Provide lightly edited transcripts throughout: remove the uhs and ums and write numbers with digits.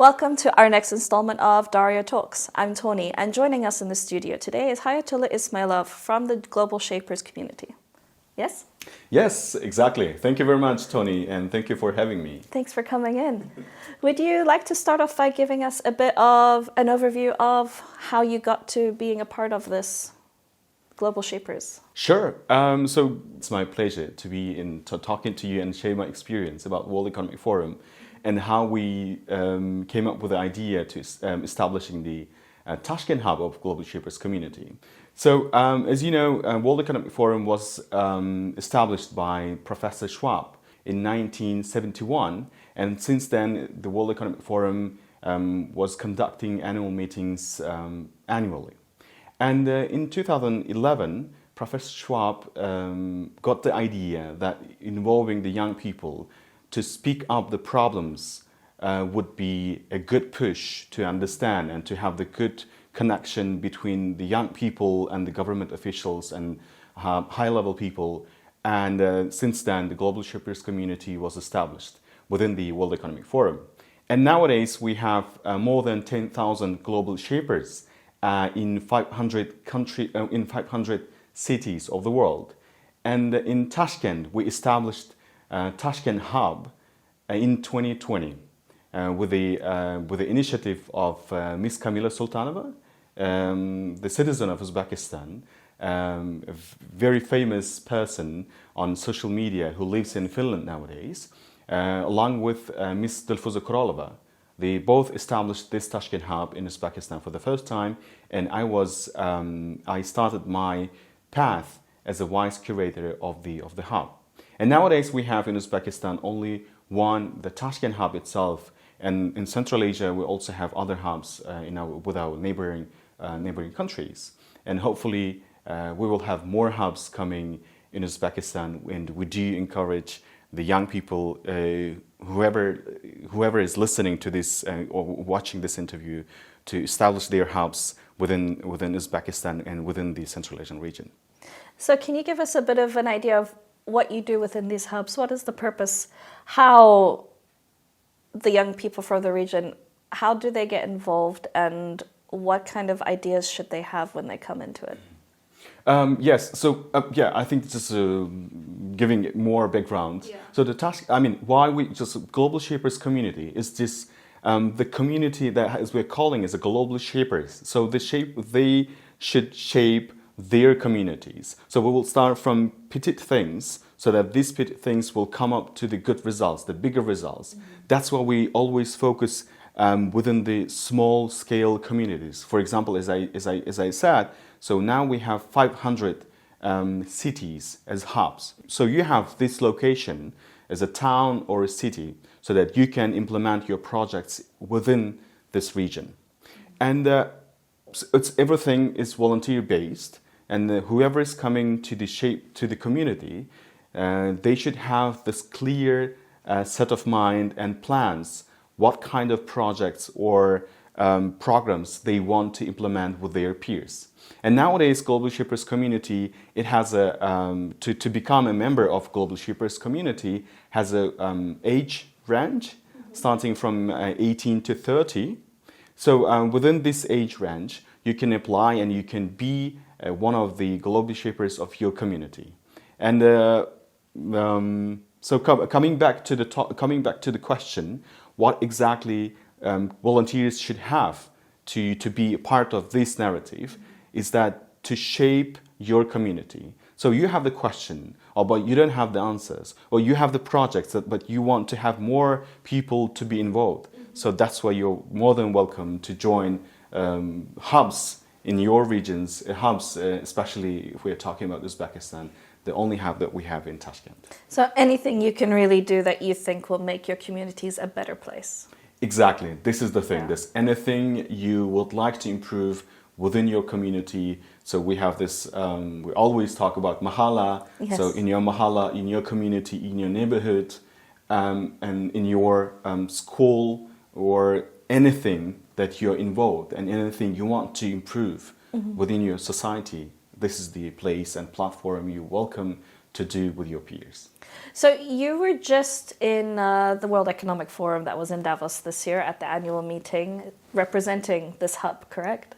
Welcome to our next installment of Dayo Talks. I'm Tony, and joining us in the studio today is Hayotullo Ismailov from the Global Shapers community. Yes? Yes, exactly. Thank you very much, Tony, and thank you for having me. Thanks for coming in. Would you like to start off by giving us a bit of an overview of how you got to being a part of this Global Shapers? Sure. So it's my pleasure to be talking to you and share my experience about World Economic Forum and how we came up with the idea to establishing the Tashkent Hub of Global Shapers community. So, as you know, World Economic Forum was established by Professor Schwab in 1971, and since then the World Economic Forum was conducting annual meetings annually. And in 2011, Professor Schwab got the idea that involving the young people to speak up the problems would be a good push to understand and to have the good connection between the young people and the government officials and high-level people. And since then, the Global Shapers community was established within the World Economic Forum. And nowadays, we have more than 10,000 global shapers in 500 cities of the world. And in Tashkent, we established Tashkent Hub in 2020 with the initiative of Ms. Kamila Sultanova, the citizen of Uzbekistan, a very famous person on social media who lives in Finland nowadays, along with Ms. Dilfuza Kurolova. They both established this Tashkent Hub in Uzbekistan for the first time, and I started my path as a vice curator of the hub. And nowadays we have in Uzbekistan only one, the Tashkent Hub itself, and in Central Asia we also have other hubs with our neighboring countries. And hopefully we will have more hubs coming in Uzbekistan, and we do encourage the young people, whoever is listening to this or watching this interview, to establish their hubs within Uzbekistan and within the Central Asian region. So can you give us a bit of an idea of what you do within these hubs? What is the purpose? How the young people from the region, how do they get involved, and what kind of ideas should they have when they come into it? Yes, so I think just giving it more background. Yeah. So why we just Global Shapers community is just the community that, as we're calling, is a Global Shapers. So they should shape their communities. So we will start from petite things, so that these petite things will come up to the good results, the bigger results. Mm-hmm. That's why we always focus within the small scale communities. For example, as I said, so now we have 500 cities as hubs. So you have this location as a town or a city, so that you can implement your projects within this region. And everything is volunteer based, and whoever is coming to the community, they should have this clear set of mind and plans, what kind of projects or programs they want to implement with their peers. And nowadays, Global Shapers community, it has to become a member of Global Shapers community has a age range starting from 18 to 30. So within this age range, you can apply and you can be one of the Global Shapers of your community. And so coming back to the question, what exactly volunteers should have to be a part of this narrative, is that to shape your community. So you have the question, but you don't have the answers, or you have the projects, but you want to have more people to be involved. So that's why you're more than welcome to join hubs in your regions, hubs, especially if we're talking about Uzbekistan, the only hub that we have in Tashkent. So anything you can really do that you think will make your communities a better place? Exactly. This is the thing. Yeah. There's anything you would like to improve within your community. So we have this, we always talk about mahala. Yes. So in your mahala, in your community, in your neighborhood, and in your school, or anything that you're involved and anything you want to improve within your society, this is the place and platform you're welcome to do with your peers. So you were just in the World Economic Forum that was in Davos this year at the annual meeting, representing this hub, correct?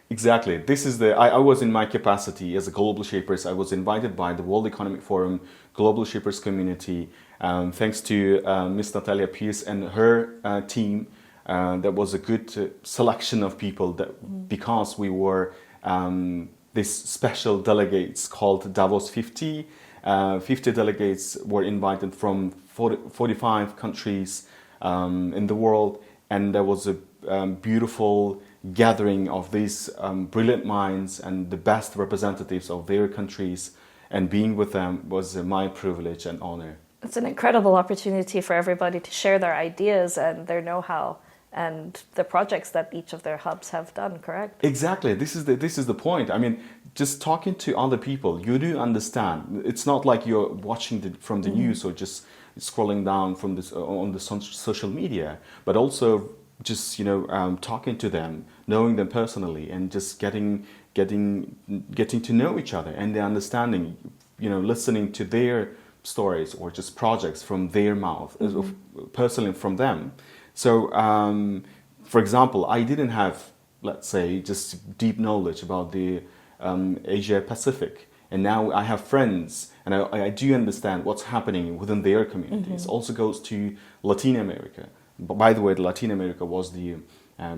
Exactly. This is I was in my capacity as a Global Shapers. I was invited by the World Economic Forum Global Shapers community, thanks to Miss Natalia Pierce and her team. That was a good selection of people because we were this special delegates called Davos 50. 50 delegates were invited from 45 countries in the world, and there was a beautiful gathering of these brilliant minds and the best representatives of their countries, and being with them was my privilege and honor. It's an incredible opportunity for everybody to share their ideas and their know-how and the projects that each of their hubs have done, correct? Exactly. This is the point. I mean, just talking to other people, you do understand. It's not like you're watching from the news or just scrolling down from this on the social media, but also just talking to them, knowing them personally, and just getting to know each other and the understanding, listening to their stories or just projects from their mouth, personally from them. So, for example, I didn't have, let's say, just deep knowledge about the Asia Pacific, and now I have friends, and I do understand what's happening within their communities. Also goes to Latin America. By the way, Latin America was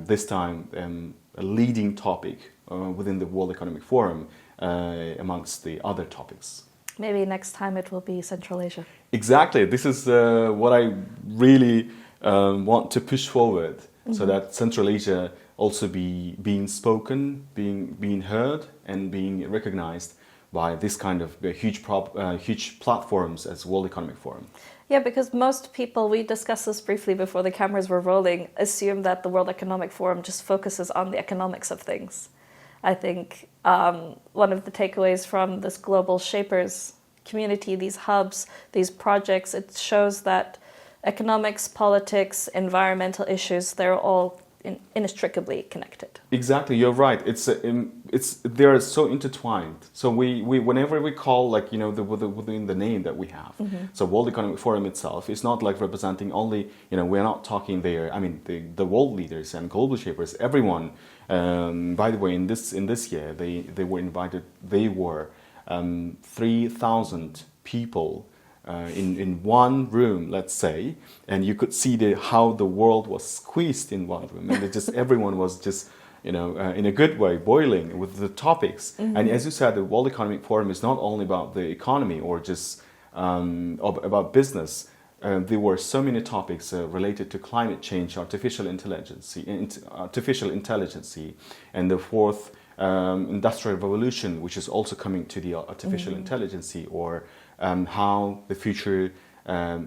this time a leading topic within the World Economic Forum amongst the other topics. Maybe next time it will be Central Asia. Exactly. This is what I really want to push forward, so that Central Asia also being spoken, being heard, and being recognized by this kind of huge platforms as World Economic Forum. Yeah, because most people, we discussed this briefly before the cameras were rolling, assume that the World Economic Forum just focuses on the economics of things. I think one of the takeaways from this global shapers community, these hubs, these projects, it shows that economics, politics, environmental issues, they're all inextricably connected. Exactly, you're right. They are so intertwined. So we whenever we call within the name that we have. So World Economic Forum itself is not like representing only, we're not talking there. I mean, the world leaders and global shapers, everyone. By the way, in this year, they were invited. They were 3,000 people. In one room, let's say, and you could see how the world was squeezed in one room, and everyone was just in a good way boiling with the topics. And as you said, the World Economic Forum is not only about the economy or just about business. There were so many topics related to climate change, artificial intelligence, and the fourth industrial revolution, which is also coming to the artificial intelligence, or how the future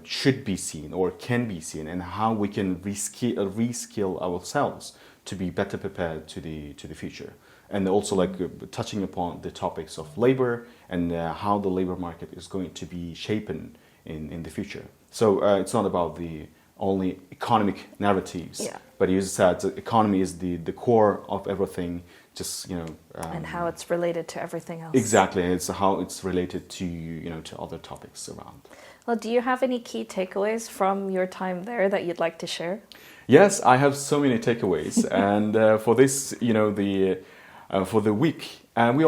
should be seen or can be seen, and how we can reskill ourselves to be better prepared to the future. And also touching upon the topics of labor and how the labor market is going to be shapen in the future. So it's not about the only economic narratives, but you said the economy is the core of everything. Just and how it's related to everything else. Exactly, it's how it's related to to other topics around. Well, do you have any key takeaways from your time there that you'd like to share? Yes, I have so many takeaways, and for this, for the week, we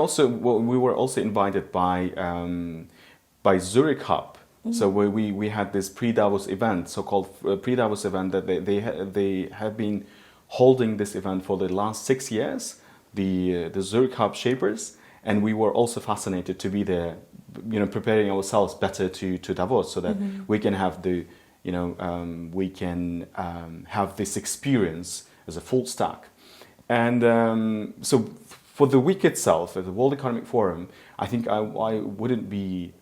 were also invited by Zurich Hub. So we had this pre-Davos event, so-called pre-Davos event, that they have been holding this event for the last 6 years. The Zurich Hub Shapers, and we were also fascinated to be there, preparing ourselves better to Davos, so that we can have have this experience as a full stack. And so for the week itself, at the World Economic Forum, I think I wouldn't be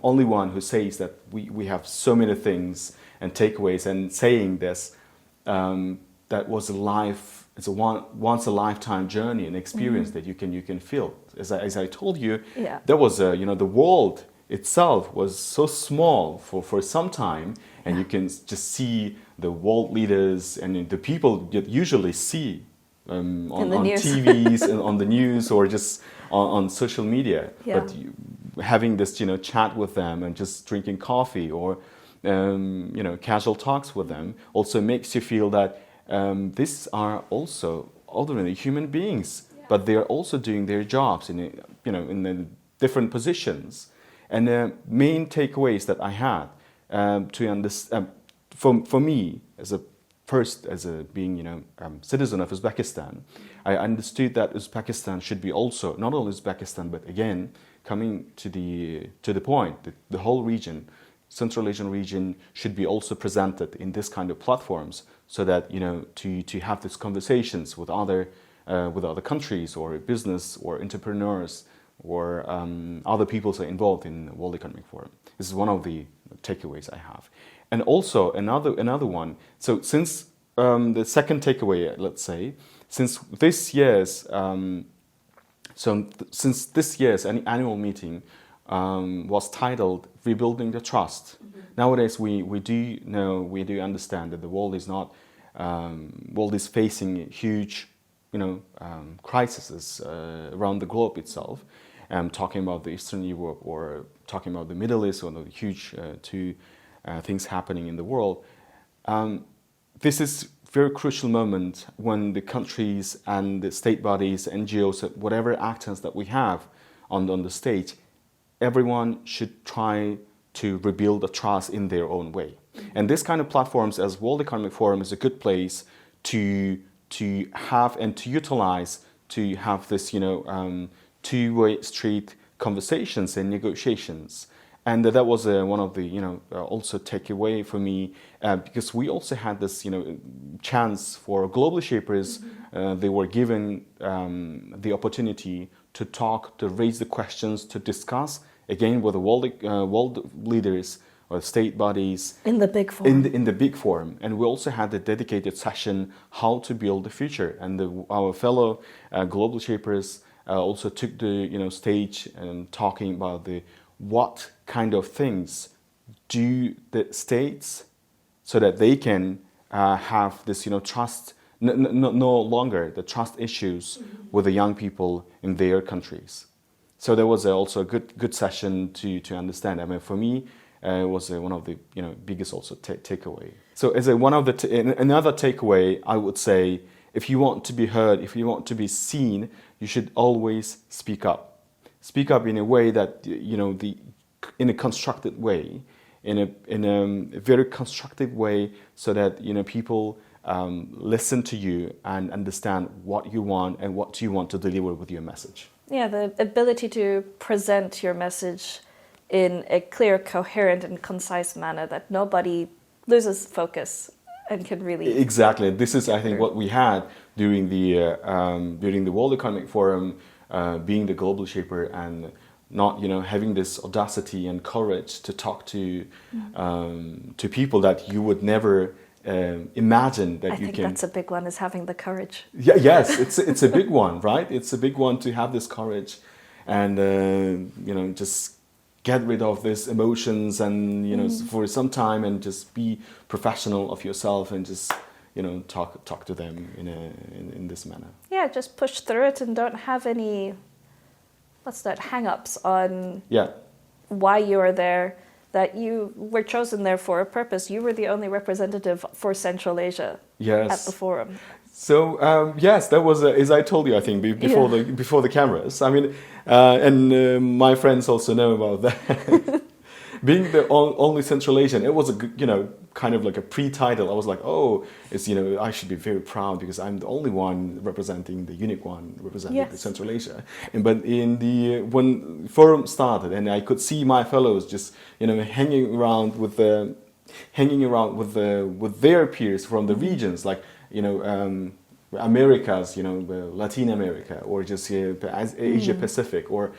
only one who says that we have so many things and takeaways, and saying this, that was a life. It's a once a lifetime journey and experience that you can feel. As I told you, there was the world itself was so small for some time, and you can just see the world leaders and the people you usually see on TVs and on the news or just on social media. having this, chat with them and just drinking coffee or, casual talks with them also makes you feel that these are also ordinary human beings, but they are also doing their jobs in the different positions. And the main takeaways that I had to understand, for me as being citizen of Uzbekistan, I understood that Uzbekistan should be also not only Uzbekistan, but again coming to the point that the whole region, Central Asian region, should be also presented in this kind of platforms, so that to have these conversations with other countries or business or entrepreneurs or other people that are involved in the World Economic Forum. This is one of the takeaways I have. And also another one. So since the second takeaway, let's say, since this year's annual meeting was titled "Rebuilding the Trust." Mm-hmm. Nowadays, we do understand that the world is facing huge, crises around the globe itself. Talking about the Eastern Europe or talking about the Middle East, or the huge two things happening in the world. This is very crucial moment when the countries and the state bodies, NGOs, whatever actors that we have on the stage, everyone should try to rebuild the trust in their own way. And this kind of platforms as World Economic Forum is a good place to have and to utilize, to have this two-way street conversations and negotiations. And that was one of the also takeaway for me, because we also had this chance for global shapers. Mm-hmm. They were given the opportunity to talk, to raise the questions, to discuss again with the world leaders or state bodies in the big forum. In the big forum, and we also had a dedicated session how to build the future. And our fellow global shapers also took the stage and talking about what kind of things do the states so that they can have this trust, no longer the trust issues with the young people in their countries. So there was also a good session to understand. I mean, for me, it was one of the biggest also takeaway. So as another takeaway, I would say, if you want to be heard, if you want to be seen, you should always speak up. Speak up in a way that in a constructed way, in a very constructive way, so that people listen to you and understand what you want and what you want to deliver with your message. Yeah, the ability to present your message in a clear, coherent, and concise manner that nobody loses focus and can really... Exactly. This is, I think, what we had during the World Economic Forum, being the global shaper and not, having this audacity and courage to talk to people that you would never imagine that you can... I think that's a big one, is having the courage. Yeah, yes, it's a big one, right? It's a big one to have this courage and, just get rid of these emotions and, for some time, and just be professional of yourself and just, talk to them in this manner. Yeah, just push through it and don't have any, hang-ups on why you are there, that you were chosen there for a purpose. You were the only representative for Central Asia at the forum. So yes, that was as I told you, I think before the cameras. I mean, and my friends also know about that. Being the only Central Asian, it was a kind of like a pre-title. I was like, oh, it's I should be very proud because I'm the only one representing the unique one representing the Central Asia. But when forum started, and I could see my fellows just hanging around with their peers from the regions, like Americas, Latin America, or just Asia Pacific, or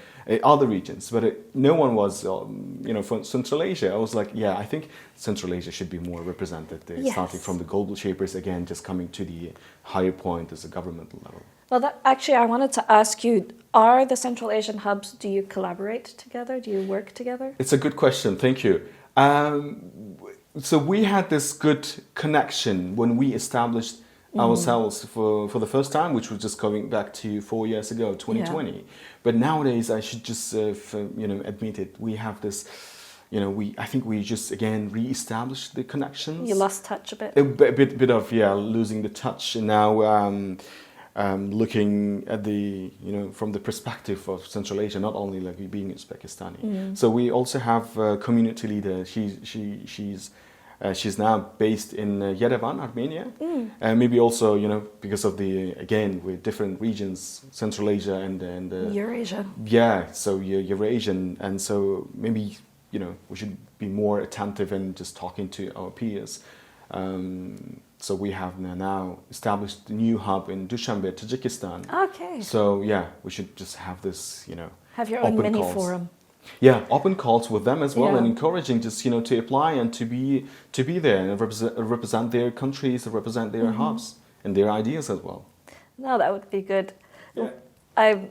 other regions. But no one was, from Central Asia. I was like, I think Central Asia should be more represented, starting from the global shapers, again, just coming to the higher point as a governmental level. Well, actually, I wanted to ask you, are the Central Asian hubs, do you collaborate together? Do you work together? It's a good question. Thank you. So we had this good connection when we established ourselves for the first time, which was just going back to 4 years ago, 2020. Yeah. But nowadays, I should just admit it. We have this. I think we just again re-established the connections. You lost touch a bit. A bit of losing the touch, and now looking at the from the perspective of Central Asia, not only like being Uzbekistani. So we also have a community leader. She's now based in Yerevan, Armenia. Maybe also because of we're different regions, Central Asia and Eurasia. Yeah, so Eurasian, and so maybe we should be more attentive and just talking to our peers. So we have now established a new hub in Dushanbe, Tajikistan. Okay. So we should just have this, have your own open mini calls. forum. Yeah, open calls with them as well, Yeah. and encouraging just to apply and to be there and represent their countries, represent their hubs and their ideas as well. No, that would be good. Yeah. I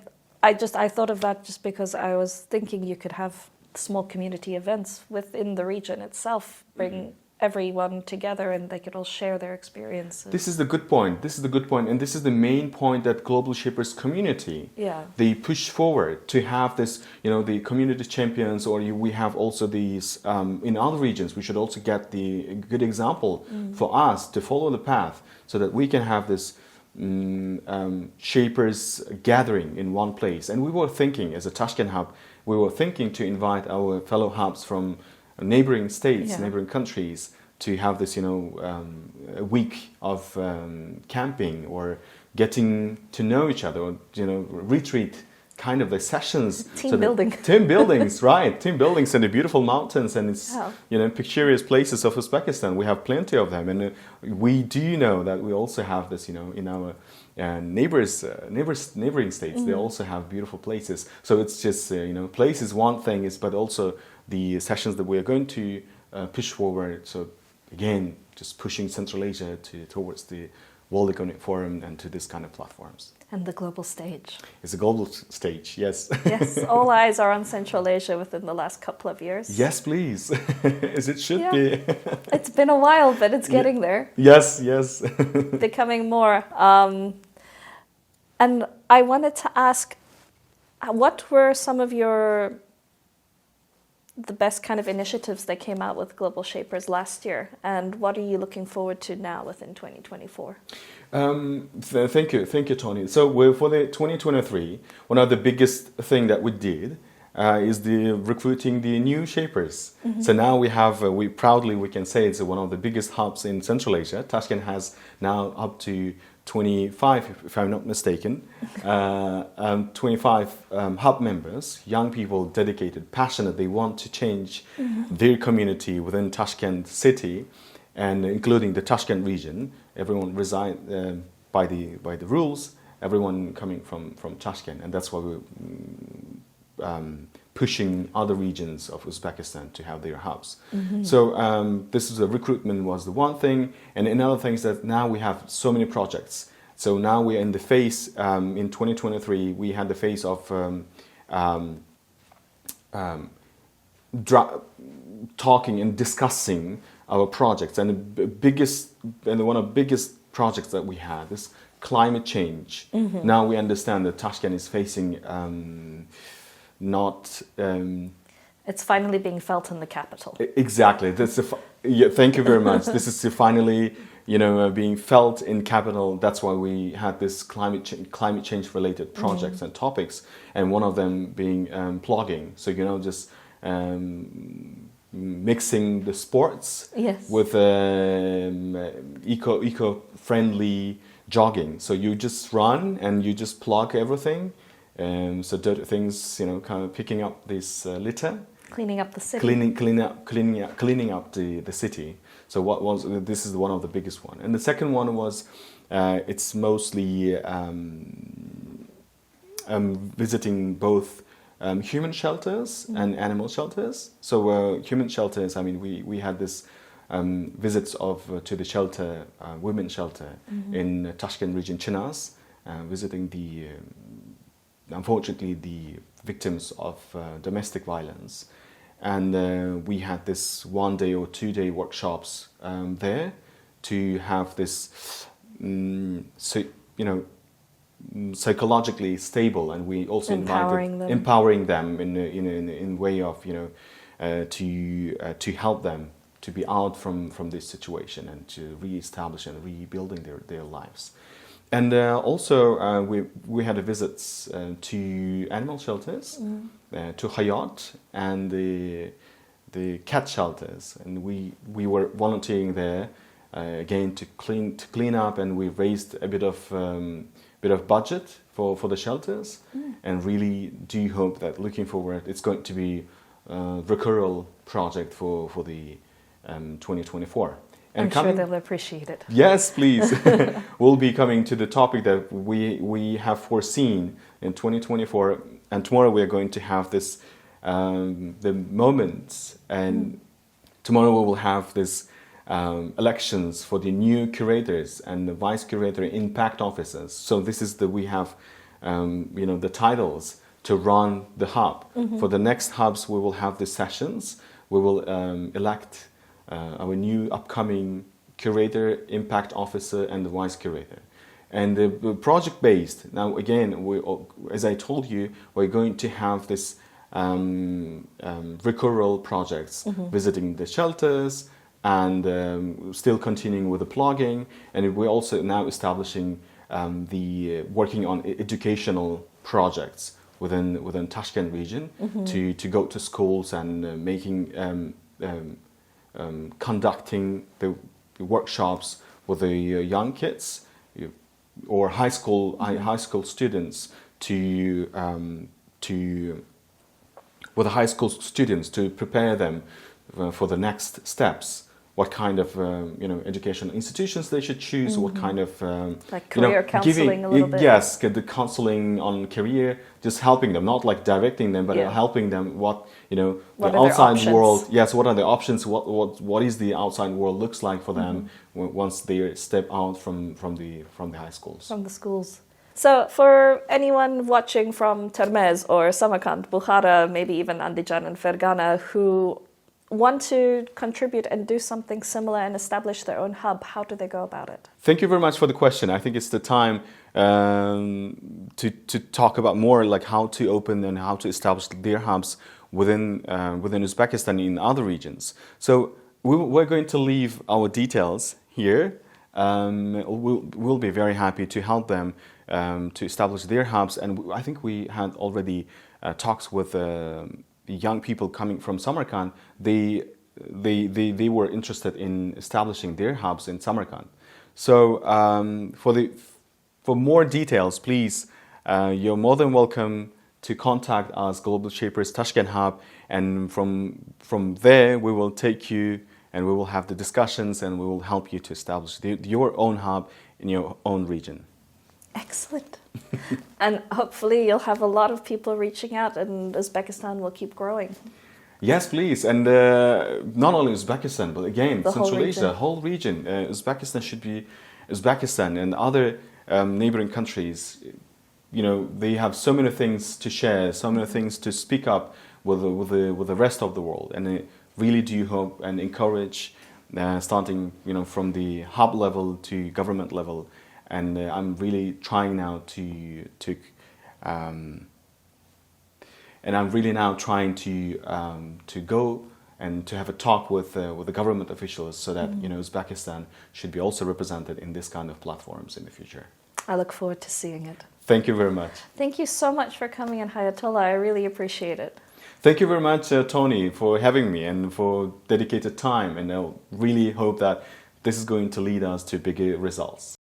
thought of that just because I was thinking you could have small community events within the region itself, bring everyone together and they could all share their experiences. This is the good point. And this is the main point that Global Shapers community, they push forward to have this, the community champions, or we have also these, in other regions, we should also get the good example for us to follow the path so that we can have this Shapers gathering in one place. And we were thinking, as a Tashkent Hub, we were thinking to invite our fellow hubs from neighboring states, neighboring countries, to have this, a week of camping or getting to know each other, or retreat kind of the sessions. Team building. Team buildings, right? Team buildings in the beautiful mountains and it's picturesque places of Uzbekistan. We have plenty of them, and we do know that we also have this, in our neighboring states. They also have beautiful places. So it's just place is one thing, but also the sessions that we are going to push forward. So again, just pushing Central Asia towards the World Economic Forum and to this kind of platforms. And the global stage. It's a global stage, yes. Yes, all eyes are on Central Asia within the last couple of years. Yes, please, as it should be. It's been a while, but it's getting there. Yes. Becoming more. And I wanted to ask, what were some of the best kind of initiatives that came out with Global Shapers last year, and what are you looking forward to now within 2024? Thank you, Tony. So for the 2023, one of the biggest thing that we did is the recruiting the new Shapers. So now we have, we can say it's one of the biggest hubs in Central Asia. Tashkent has now up to 25, if I'm not mistaken, 25 hub members, young people dedicated, passionate. They want to change their community within Tashkent city, and including the Tashkent region. Everyone reside by the rules. Everyone coming from Tashkent, and that's why we're pushing other regions of Uzbekistan to have their hubs. So this is the recruitment was the one thing, and another thing is that now we have so many projects. So now we're in the phase, in 2023, we had the phase of talking and discussing our projects, and one of the biggest projects that we had is climate change. Now we understand that Tashkent is facing it's finally being felt in the capital. Exactly. Thank you very much. This is finally, being felt in capital. That's why we had this climate change related projects and topics, and one of them being plogging. So just mixing the sports with eco-friendly jogging. So you just run and you just plug everything. So dirty things, kind of picking up this litter, cleaning up the city, cleaning up the city. So this is one of the biggest one, and the second one was it's mostly visiting both human shelters and animal shelters. So human shelters, I mean, we had this visits to the shelter, women's shelter in Tashkent region, Chinas, visiting unfortunately the victims of domestic violence, and we had this 1 day or 2 day workshops there to have this so you know, psychologically stable, and we also empowering them in way of to help them to be out from this situation and to reestablish and rebuilding their lives. And also we had visits to animal shelters, to Hayot and the cat shelters, and we were volunteering there again to clean up, and we raised a bit of budget for the shelters, and really do hope that looking forward it's going to be a recurrent project for the 2024. And I'm sure they'll appreciate it. Yes, please. We'll be coming to the topic that we have foreseen in 2024, and tomorrow we are going to have this the moments, and tomorrow we will have this elections for the new curators and the vice curator impact officers. So this is we have the titles to run the hub. For the next hubs, we will have the sessions. We will elect our new upcoming curator, impact officer, and the vice curator. And the project based. Now again, as I told you, we're going to have this recurrent projects, visiting the shelters, and still continuing with the blogging. And we're also now establishing working on educational projects within Tashkent region, to go to schools and making conducting the workshops with the young kids or high school students with the high school students to prepare them for the next steps. What kind of educational institutions they should choose? What kind of like career counseling a little bit. Yes, get the counseling on career, just helping them, not like directing them, but helping them. What the outside world. Yes, what are the options? What is the outside world looks like for them once they step out from the high schools. From the schools. So for anyone watching from Termez or Samarkand, Bukhara, maybe even Andijan and Fergana, who want to contribute and do something similar and establish their own hub, how do they go about it? Thank you very much for the question. I think it's the time to talk about more like how to open and how to establish their hubs within Uzbekistan in other regions. So we're going to leave our details here. We'll be very happy to help them to establish their hubs, and I think we had already talks with young people coming from Samarkand. They were interested in establishing their hubs in Samarkand. So for more details, please, you're more than welcome to contact us, Global Shapers Tashkent Hub, and from there we will take you and we will have the discussions and we will help you to establish your own hub in your own region. Excellent. And hopefully you'll have a lot of people reaching out and Uzbekistan will keep growing. Yes, please. And not only Uzbekistan, but again, Central Asia, the whole region. Uzbekistan and other neighboring countries, they have so many things to share, so many things to speak up with the rest of the world. And I really do hope and encourage, starting from the hub level to government level. And I'm really trying now to go and to have a talk with the government officials, so that Uzbekistan should be also represented in this kind of platforms in the future. I look forward to seeing it. Thank you very much. Thank you so much for coming in, Hayotullo. I really appreciate it. Thank you very much, Tony, for having me and for dedicated time. And I really hope that this is going to lead us to bigger results.